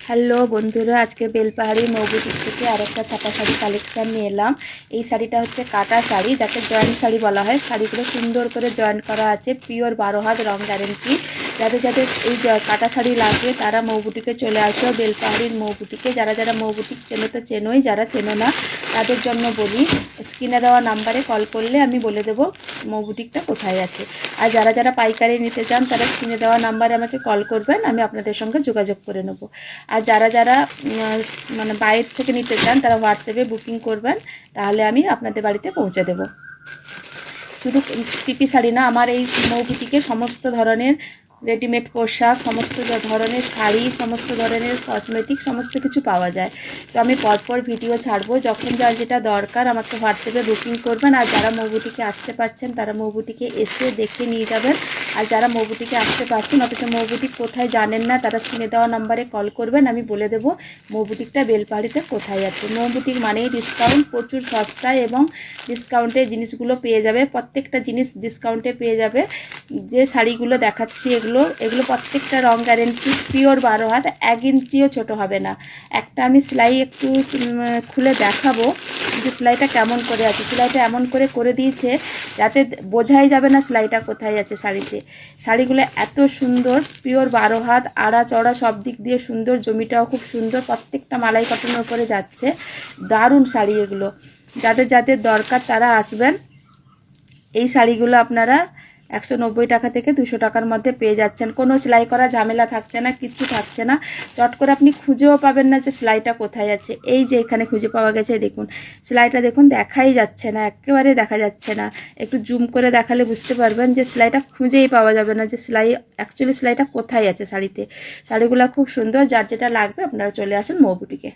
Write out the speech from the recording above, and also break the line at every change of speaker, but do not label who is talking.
Hello বন্ধুরা, আজকে বেলপাহাড়ি মৌবুটিক থেকে আরেকটা ছাপা শাড়ি কালেকশান নিয়ে এলাম। এই শাড়িটা হচ্ছে কাটা শাড়ি, যাকে জয়েন্ট শাড়ি বলা হয়। শাড়িগুলো সুন্দর করে জয়েন্ট করা আছে, পিওর 12 হাত রং গ্যারেন্টি। যাদের যাদের এই কাটা শাড়ি লাগবে তারা মৌবুটিকে চলে আসো, বেলপাহাড়ির মৌবুটিকে। যারা যারা মৌবুটিক চেনো তো চেনোই, যারা চেনো না তাদের জন্য বলি, স্ক্রিনে দেওয়া নাম্বারে কল করলে আমি বলে দেবো মৌবুটিকটা কোথায় আছে। আর যারা যারা পাইকারি নিতে চান তারা স্ক্রিনে দেওয়া নাম্বারে আমাকে কল করবেন, আমি আপনাদের সঙ্গে যোগাযোগ করে নেব। আর যারা যারা মানে বাইরে থেকে নিতে চান তারা হোয়াটসঅ্যাপে বুকিং করবেন, তাহলে আমি আপনাদের বাড়িতে পৌঁছে দেব। শুধু পিপি শাড়ি না, আমার এই মৌবুটিকে সমস্ত ধরনের রেডিমেড পোশাক, সমস্ত ধরনের শাড়ি, সমস্ত ধরনের কসমেটিক সমস্ত কিছু পাওয়া যায়। তো আমি পরপর ভিডিও ছাড়বো, যখন যার যেটা দরকার আমাকে হোয়াটসঅ্যাপে বুকিং করবেন। আর যারা মৌবুটিকে আসতে পারছেন তারা মৌবুটিকে এসে দেখে নিয়ে যাবেন। আর যারা মৌবুটিকে আসতে পারছেন অথচ মৌবুটিক কোথায় জানেন না, তারা স্ক্রিনে দেওয়া নাম্বারে কল করবেন, আমি বলে দেবো মৌবুটিকটা বেলপাহাড়িতে কোথায় আছে। মৌবুটিক মানেই ডিসকাউন্ট, প্রচুর সস্তায় এবং ডিসকাউন্টে জিনিসগুলো পেয়ে যাবে। প্রত্যেকটা জিনিস ডিসকাউন্টে পেয়ে যাবে। যে শাড়িগুলো দেখাচ্ছি এগুলো প্রত্যেকটা রং গ্যারেন্টি, পিওর 12 হাত, 1 ইঞ্চিও ছোট হবে না। একটা আমি সেলাই একটু খুলে দেখাবো যে সেলাইটা কেমন করে আছে। সেলাইটা এমন করে দিয়েছে যাতে বোঝাই যাবে না সেলাইটা কোথায় আছে শাড়িতে। শাড়িগুলো এত সুন্দর, পিওর 12 হাত, আড়া চড়া সব দিক দিয়ে সুন্দর, জমিটাও খুব সুন্দর, প্রত্যেকটা মালাই কটনের উপরে যাচ্ছে। দারুণ শাড়ি এগুলো। যাদের যাদের দরকার তারা আসবেন। এই শাড়িগুলো আপনারা 190 টাকা থেকে 200 টাকার মধ্যে পেয়ে যাচ্ছেন। কোনো সেলাই করা ঝামেলা থাকছে না, কিচ্ছু থাকছে না। চট করে আপনি খুঁজেও পাবেন না যে সেলাইটা কোথায় আছে। এই যে এখানে খুঁজে পাওয়া গেছে, দেখুন সেলাইটা, দেখুন দেখাই যাচ্ছে না, একেবারে দেখা যাচ্ছে না। একটু জুম করে দেখালে বুঝতে পারবেন যে সেলাইটা খুঁজেই পাওয়া যাবে না যে অ্যাকচুয়ালি সেলাইটা কোথায় আছে শাড়িতে। শাড়িগুলো খুব সুন্দর, যার যেটা লাগবে আপনারা চলে আসুন মৌবুটিকে।